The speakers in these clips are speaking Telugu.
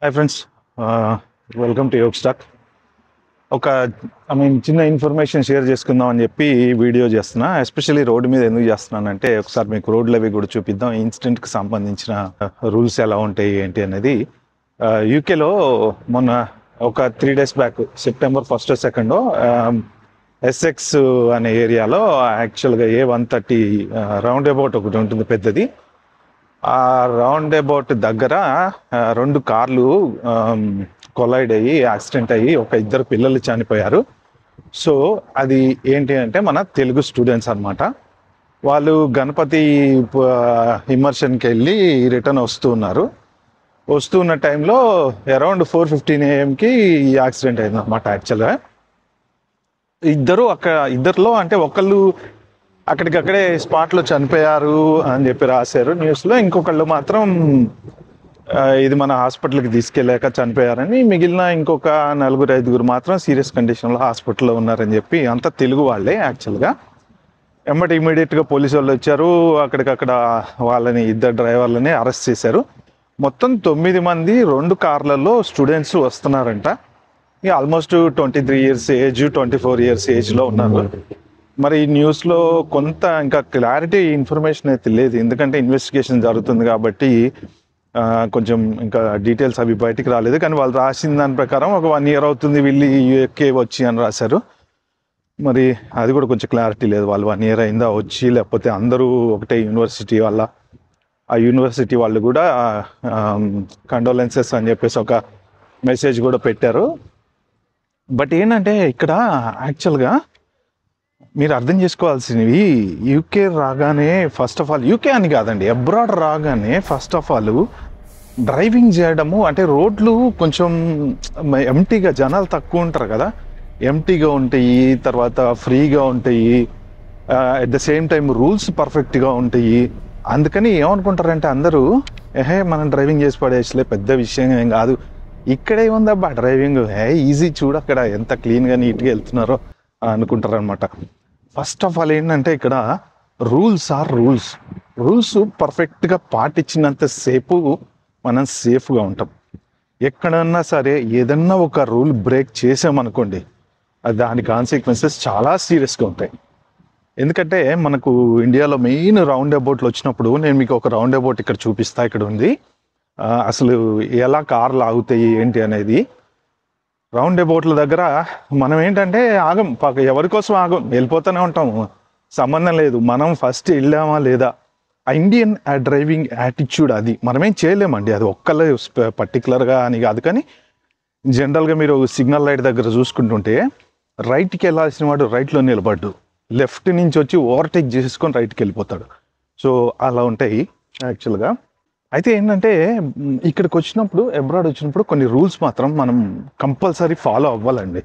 హాయ్ ఫ్రెండ్స్, వెల్కమ్ టు యోగ్ స్టాక్. ఒక చిన్న ఇన్ఫర్మేషన్ షేర్ చేసుకుందాం అని చెప్పి వీడియో చేస్తున్నా. ఎస్పెషల్లీ రోడ్డు మీద ఎందుకు చేస్తున్నానంటే ఒకసారి మీకు రోడ్లు అవి కూడా చూపిద్దాం, ఇన్సిడెంట్కి సంబంధించిన రూల్స్ ఎలా ఉంటాయి ఏంటి అనేది. యూకేలో మొన్న ఒక 3 days back September 1st 2nd SX అనే ఏరియాలో యాక్చువల్గా A130 రౌండ్ అబౌట్ ఒకటి ఉంటుంది పెద్దది. ఆ రౌండ్ అబౌట్ దగ్గర 2 కార్లు కొలైడ్ అయ్యి యాక్సిడెంట్ అయ్యి ఒక 2 పిల్లలు చనిపోయారు. సో అది ఏంటి అంటే మన తెలుగు స్టూడెంట్స్ అనమాట. వాళ్ళు గణపతి ఇమర్షన్కి వెళ్ళి రిటర్న్ వస్తున్న టైంలో అరౌండ్ 4:15 AM ఈ యాక్సిడెంట్ అయింది అనమాట. యాక్చువల్గా ఇద్దరిలో అంటే ఒకళ్ళు అక్కడికక్కడే స్పాట్లో చనిపోయారు అని చెప్పి రాశారు న్యూస్లో. ఇంకొకళ్ళు మాత్రం ఇది మన హాస్పిటల్కి తీసుకెళ్ళాక చనిపోయారని, మిగిలిన ఇంకొక 4-5 మాత్రం సీరియస్ కండిషన్లో హాస్పిటల్లో ఉన్నారని చెప్పి. అంతా తెలుగు వాళ్ళే యాక్చువల్గా. ఇమీడియట్గా పోలీసు వాళ్ళు వచ్చారు. అక్కడికక్కడ వాళ్ళని 2 డ్రైవర్లని అరెస్ట్ చేశారు. మొత్తం 9 మంది 2 కార్లలో స్టూడెంట్స్ వస్తున్నారంట. ఆల్మోస్ట్ 23 years ఏజ్, 24 years ఏజ్లో ఉన్నారు. మరి ఈ న్యూస్లో కొంత ఇంకా క్లారిటీ ఇన్ఫర్మేషన్ అయితే లేదు, ఎందుకంటే ఇన్వెస్టిగేషన్ జరుగుతుంది కాబట్టి కొంచెం ఇంకా డీటెయిల్స్ అవి బయటికి రాలేదు. కానీ వాళ్ళు రాసిన దాని ప్రకారం ఒక 1 year అవుతుంది వీళ్ళు యూకే వచ్చి అని రాశారు. మరి అది కూడా కొంచెం క్లారిటీ లేదు, వాళ్ళు 1 year అయిందా వచ్చి, లేకపోతే అందరూ ఒకటే యూనివర్సిటీ వల్ల. ఆ యూనివర్సిటీ వాళ్ళు కూడా కండోలెన్సెస్ అని చెప్పేసి ఒక మెసేజ్ కూడా పెట్టారు. బట్ ఏంటంటే ఇక్కడ యాక్చువల్గా మీరు అర్థం చేసుకోవాల్సినవి, యూకే రాగానే ఫస్ట్ ఆఫ్ ఆల్, యూకే అని కాదండి, అబ్రాడ్ రాగానే ఫస్ట్ ఆఫ్ ఆల్ డ్రైవింగ్ చేయడము అంటే రోడ్లు కొంచెం ఎంటీగా, జనాలు తక్కువ ఉంటారు కదా, ఎంటీగా ఉంటాయి, తర్వాత ఫ్రీగా ఉంటాయి, at the same time rules పర్ఫెక్ట్గా ఉంటాయి. అందుకని ఏమనుకుంటారంటే అందరూ, మనం డ్రైవింగ్ చేసి పడేసలే, పెద్ద విషయం ఏం కాదు, ఇక్కడే ఉందబ్బా డ్రైవింగ్, ఈజీ, చూడు అక్కడ ఎంత క్లీన్గా నీట్గా వెళ్తున్నారో అనుకుంటారు అనమాట. ఫస్ట్ ఆఫ్ ఆల్ ఏంటంటే ఇక్కడ రూల్స్ పర్ఫెక్ట్గా పాటించినంత సేపు మనం సేఫ్గా ఉంటాం. ఎక్కడన్నా సరే ఏదన్నా ఒక రూల్ బ్రేక్ చేసామనుకోండి, దాని కాన్సిక్వెన్సెస్ చాలా సీరియస్గా ఉంటాయి. ఎందుకంటే మనకు ఇండియాలో మెయిన్ రౌండ్ అబౌట్లు వచ్చినప్పుడు, నేను మీకు ఒక రౌండ్ అబౌట్ ఇక్కడ చూపిస్తా, ఇక్కడ ఉంది, అసలు ఎలా కార్లు ఆగుతాయి ఏంటి అనేది. రౌండ్ అబౌట్ల దగ్గర మనం ఏంటంటే ఆగం, ఎవరి కోసం ఆగం, వెళ్ళిపోతూనే ఉంటాము, సంబంధం లేదు. మనం ఫస్ట్ వెళ్ళామా లేదా, ఆ ఇండియన్ డ్రైవింగ్ యాటిట్యూడ్, అది మనమేం చేయలేమండి. అది ఒక్కళ్ళే పర్టికులర్గా అని కాదు, కానీ జనరల్గా మీరు సిగ్నల్ లైట్ దగ్గర చూసుకుంటుంటే రైట్కి వెళ్ళాల్సిన వాడు రైట్లో నిలబడ్డు, లెఫ్ట్ నుంచి వచ్చి ఓవర్టేక్ చేసుకొని రైట్కి వెళ్ళిపోతాడు. సో అలా ఉంటాయి యాక్చువల్గా. అయితే ఏంటంటే ఇక్కడికి వచ్చినప్పుడు, అబ్రాడ్ వచ్చినప్పుడు కొన్ని రూల్స్ మాత్రం మనం కంపల్సరీ ఫాలో అవ్వాలండి.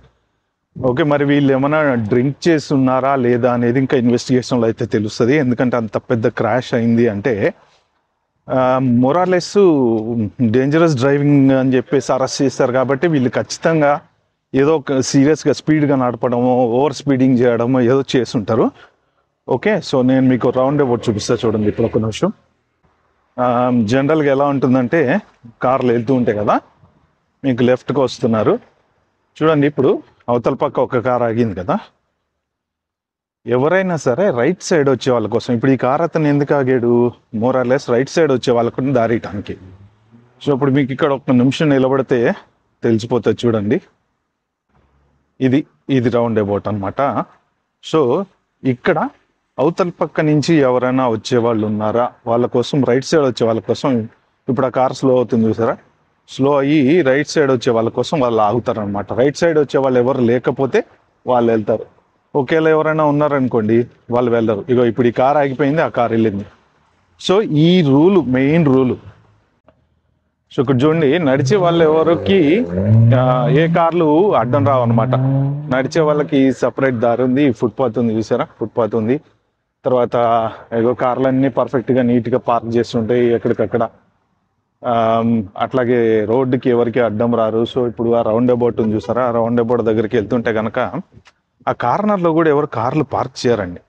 ఓకే, మరి వీళ్ళు ఏమైనా డ్రింక్ చేసి ఉన్నారా లేదా అనేది ఇంకా ఇన్వెస్టిగేషన్లో అయితే తెలుస్తుంది. ఎందుకంటే అంత పెద్ద క్రాష్ అయింది అంటే మోరార్లెస్ డేంజరస్ డ్రైవింగ్ అని చెప్పేసి అరెస్ట్ చేస్తారు. కాబట్టి వీళ్ళు ఖచ్చితంగా ఏదో ఒక సీరియస్గా స్పీడ్గా నడపడమో, ఓవర్ స్పీడింగ్ చేయడమో ఏదో చేసి ఉంటారు. ఓకే, సో నేను మీకు రౌండ్ అబౌట్ చూపిస్తా చూడండి. ఇప్పుడు ఒక నిమిషం. జనరల్గా ఎలా ఉంటుందంటే, కార్లు వెళ్తూ ఉంటాయి కదా, మీకు లెఫ్ట్కి వస్తున్నారు చూడండి. ఇప్పుడు అవతల పక్క ఒక కార్ ఆగింది కదా, ఎవరైనా సరే రైట్ సైడ్ వచ్చే వాళ్ళ కోసం, ఇప్పుడు ఈ కార్ అతను ఎందుకు ఆగాడు, మోరార్లెస్ రైట్ సైడ్ వచ్చే వాళ్ళకు దారి ఇవ్వడానికి. సో ఇప్పుడు మీకు ఇక్కడ 1 నిమిషం నిలబడితే తెలిసిపోతుంది చూడండి. ఇది రౌండ్ అబౌట్ అనమాట. సో ఇక్కడ అవతల పక్క నుంచి ఎవరైనా వచ్చేవాళ్ళు ఉన్నారా, వాళ్ళ కోసం, రైట్ సైడ్ వచ్చే వాళ్ళ కోసం. ఇప్పుడు ఆ కార్ స్లో అవుతుంది చూసారా, స్లో అయ్యి రైట్ సైడ్ వచ్చే వాళ్ళ కోసం వాళ్ళు ఆగుతారు అనమాట. రైట్ సైడ్ వచ్చే వాళ్ళు ఎవరు లేకపోతే వాళ్ళు వెళ్తారు. ఒకేలా ఎవరైనా ఉన్నారనుకోండి వాళ్ళు వెళ్ళరు. ఇప్పుడు ఈ కార్ ఆగిపోయింది, ఆ కార్ వెళ్ళింది. సో ఈ మెయిన్ రూలు. సో ఇక్కడ చూడండి, నడిచే వాళ్ళు ఎవరికి ఏ కార్లు అడ్డం రావు అనమాట. నడిచే వాళ్ళకి సపరేట్ దారి ఉంది, ఫుట్పాత్ ఉంది చూసారా, ఫుట్పాత్ ఉంది. తర్వాత కార్లన్నీ పర్ఫెక్ట్గా నీట్గా పార్క్ చేస్తుంటాయి ఎక్కడికక్కడ. అట్లాగే రోడ్డుకి ఎవరికి అడ్డం రారు. సో ఇప్పుడు ఆ రౌండ్ అబౌట్ ఉంది చూసారా, ఆ రౌండ్ అబౌట్ దగ్గరికి వెళ్తుంటే కనుక ఆ కార్నర్లో కూడా ఎవరు కార్లు పార్క్ చేయరండి.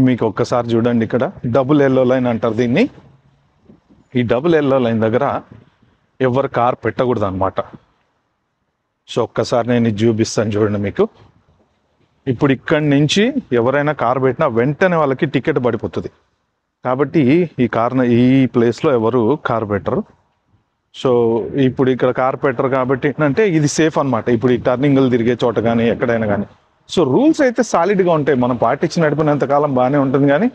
మీకు ఒక్కసారి చూడండి, ఇక్కడ డబుల్ ఎల్లో లైన్ అంటారు దీన్ని. ఈ డబుల్ ఎల్లో లైన్ దగ్గర ఎవరు కార్ పెట్టకూడదు అనమాట. సో ఒక్కసారి నేను ఇది చూపిస్తాను చూడండి మీకు. ఇప్పుడు ఇక్కడి నుంచి ఎవరైనా కార్ పెట్టినా వెంటనే వాళ్ళకి టికెట్ పడిపోతుంది. కాబట్టి ఈ ప్లేస్లో ఎవరు కార్ పెట్టరు. సో ఇప్పుడు ఇక్కడ కార్ పెట్టరు కాబట్టి ఏంటంటే ఇది సేఫ్ అనమాట. ఇప్పుడు ఈ టర్నింగ్లు తిరిగే చోట కానీ ఎక్కడైనా కానీ. సో రూల్స్ అయితే సాలిడ్గా ఉంటాయి, మనం పాటించి నడిపినంత కాలం బాగానే ఉంటుంది. కానీ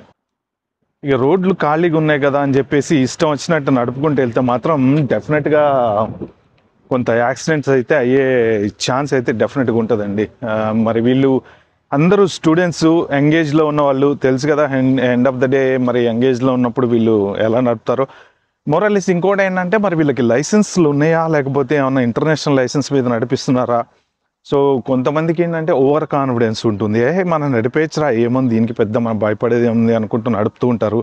ఇక రోడ్లు ఖాళీగా ఉన్నాయి కదా అని చెప్పేసి ఇష్టం వచ్చినట్టు నడుపుకుంటూ వెళ్తే మాత్రం డెఫినెట్గా కొంత యాక్సిడెంట్స్ అయితే అయ్యే ఛాన్స్ అయితే డెఫినెట్గా ఉంటుందండి. మరి వీళ్ళు అందరూ స్టూడెంట్స్, ఎంగేజ్లో ఉన్న వాళ్ళు తెలుసు కదా, ఎండ్ ఆఫ్ ద డే మరి ఎంగేజ్లో ఉన్నప్పుడు వీళ్ళు ఎలా నడుపుతారో. మోరల్లెస్ ఇంకోటి ఏంటంటే మరి వీళ్ళకి లైసెన్స్లు ఉన్నాయా లేకపోతే ఏమన్నా ఇంటర్నేషనల్ లైసెన్స్ మీద నడిపిస్తున్నారా. సో కొంతమందికి ఏంటంటే ఓవర్ కాన్ఫిడెన్స్ ఉంటుంది, మనం నడిపేయచ్చురా ఏముంది దీనికి పెద్ద మనం భయపడేది ఏముంది అనుకుంటూ నడుపుతూ ఉంటారు.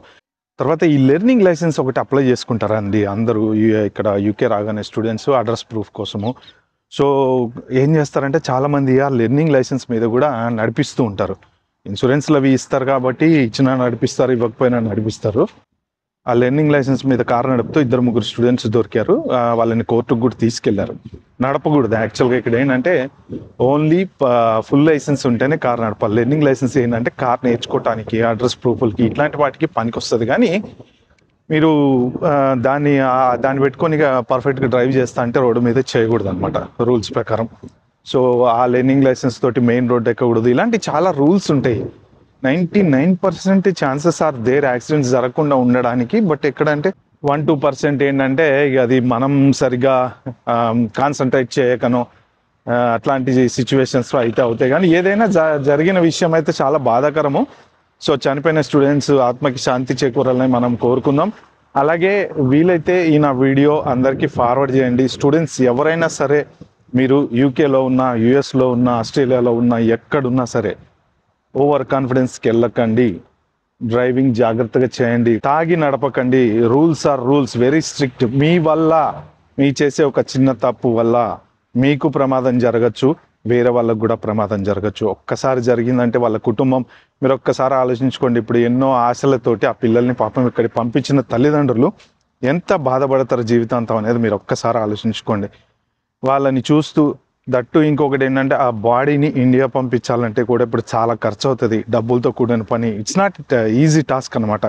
తర్వాత ఈ లెర్నింగ్ లైసెన్స్ ఒకటి అప్లై చేసుకుంటారండి అందరూ ఇక్కడ యూకే రాగానే స్టూడెంట్స్ అడ్రస్ ప్రూఫ్ కోసము. సో ఏం చేస్తారంటే చాలామంది ఆ లెర్నింగ్ లైసెన్స్ మీద కూడా నడిపిస్తూ ఉంటారు. ఇన్సూరెన్స్లు అవి ఇస్తారు కాబట్టి ఇచ్చినా నడిపిస్తారు, ఇవ్వకపోయినా నడిపిస్తారు. ఆ లెర్నింగ్ లైసెన్స్ మీద కారు నడుపుతూ 2-3 స్టూడెంట్స్ దొరికారు. వాళ్ళని కోర్టుకు కూడా తీసుకెళ్లారు. నడపకూడదు యాక్చువల్గా. ఇక్కడ ఏంటంటే ఓన్లీ ఫుల్ లైసెన్స్ ఉంటేనే కారు నడపాలి. లెర్నింగ్ లైసెన్స్ ఏంటంటే కార్ నేర్చుకోవటానికి, అడ్రస్ ప్రూఫ్లకి, ఇట్లాంటి వాటికి పనికి వస్తుంది. కానీ మీరు దాన్ని పెట్టుకొని పర్ఫెక్ట్గా డ్రైవ్ చేస్తా అంటే రోడ్డు మీద చేయకూడదు అనమాట రూల్స్ ప్రకారం. సో ఆ లెర్నింగ్ లైసెన్స్ తోటి మెయిన్ రోడ్ ఎక్కకూడదు. ఇలాంటి చాలా రూల్స్ ఉంటాయి. 99% ఛాన్సెస్ ఆర్ దేర్ యాక్సిడెంట్స్ జరగకుండా ఉండడానికి. బట్ ఎక్కడంటే 1-2% ఏంటంటే అది మనం సరిగా కాన్సన్ట్రేట్ చేయకనో అట్లాంటి సిచ్యువేషన్స్లో అయితే అవుతాయి. కానీ ఏదైనా జరిగిన విషయం అయితే చాలా బాధాకరము. సో చనిపోయిన స్టూడెంట్స్ ఆత్మకి శాంతి చేకూరాలని మనం కోరుకుందాం. అలాగే వీలైతే ఈ నా వీడియో అందరికీ ఫార్వర్డ్ చేయండి. స్టూడెంట్స్ ఎవరైనా సరే, మీరు యూకేలో ఉన్నా, యుఎస్లో ఉన్నా, ఆస్ట్రేలియాలో ఉన్నా, ఎక్కడున్నా సరే ఓవర్ కాన్ఫిడెన్స్కి వెళ్ళకండి. డ్రైవింగ్ జాగ్రత్తగా చేయండి, తాగి నడపకండి. Rules are rules, very strict. మీ వల్ల, మీ చేసే ఒక చిన్న తప్పు వల్ల మీకు ప్రమాదం జరగచ్చు, వేరే వాళ్ళకు కూడా ప్రమాదం జరగచ్చు. ఒక్కసారి జరిగిందంటే వాళ్ళ కుటుంబం, మీరు ఒక్కసారి ఆలోచించుకోండి. ఇప్పుడు ఎన్నో ఆశలతోటి ఆ పిల్లల్ని పాపం ఇక్కడికి పంపించిన తల్లిదండ్రులు ఎంత బాధపడతారు జీవితాంతం అనేది మీరు ఒక్కసారి ఆలోచించుకోండి. వాళ్ళని చూస్తూ దట్టు ఇంకొకటి ఏంటంటే ఆ బాడీని ఇండియా పంపించాలంటే కూడా ఇప్పుడు చాలా ఖర్చు అవుతుంది, డబ్బులతో కూడిన పని. ఇట్స్ నాట్ ఈజీ టాస్క్ అనమాట.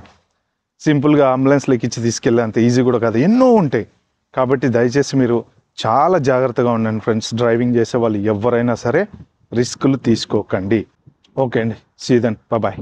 సింపుల్గా అంబులెన్స్లో ఎక్కించి తీసుకెళ్ళే అంత ఈజీ కూడా కాదు, ఎన్నో ఉంటాయి. కాబట్టి దయచేసి మీరు చాలా జాగ్రత్తగా ఉండండి ఫ్రెండ్స్. డ్రైవింగ్ చేసే వాళ్ళు ఎవరైనా సరే రిస్కులు తీసుకోకండి. ఓకే అండి, సీ దెన్, బాయ్.